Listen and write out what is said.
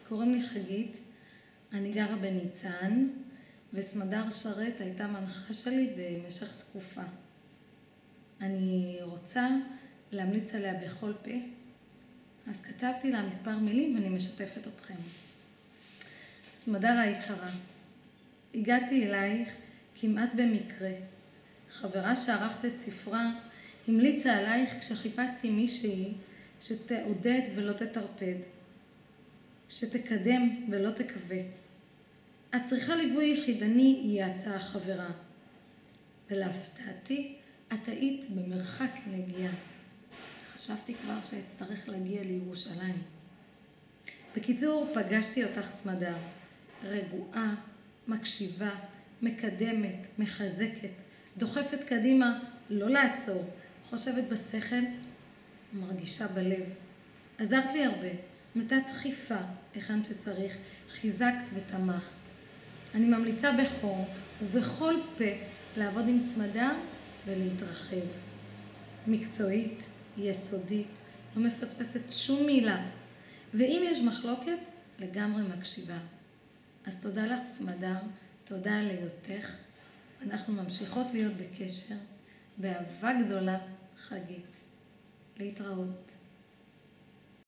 קוראים לי חגית, אני גרה בניצן, וסמדר שרת הייתה מנחה שלי במשך תקופה. אני רוצה להמליץ עליה בכל פה, אז כתבתי לה מספר מילים ואני משתפת אתכם. סמדר היקרה, הגעתי אלייך כמעט במקרה. חברה שערכת את ספרה המליצה עלייך כשחיפשתי מישהי שתעודד ולא תטרפד, שתקדם ולא תכווץ. את צריכה ליווי יחידני, היא הצעה חברה. ולהפתעתי, את היית במרחק נגיעה. חשבתי כבר שאצטרך להגיע לירושלים. בקיצור, פגשתי אותך סמדר, רגועה, מקשיבה, מקדמת, מחזקת, דוחפת קדימה, לא לעצור, חושבת בשכל, מרגישה בלב. עזרת לי הרבה, נתת דחיפה היכן שצריך, חיזקת ותמכת. אני ממליצה בחום ובכל פה לעבוד עם סמדר ולהתרחב. מקצועית, יסודית, לא מפספסת שום מילה. ואם יש מחלוקת, לגמרי מקשיבה. אז תודה לך סמדר, תודה על היותך. אנחנו ממשיכות להיות בקשר, באהבה גדולה, חגית. להתראות.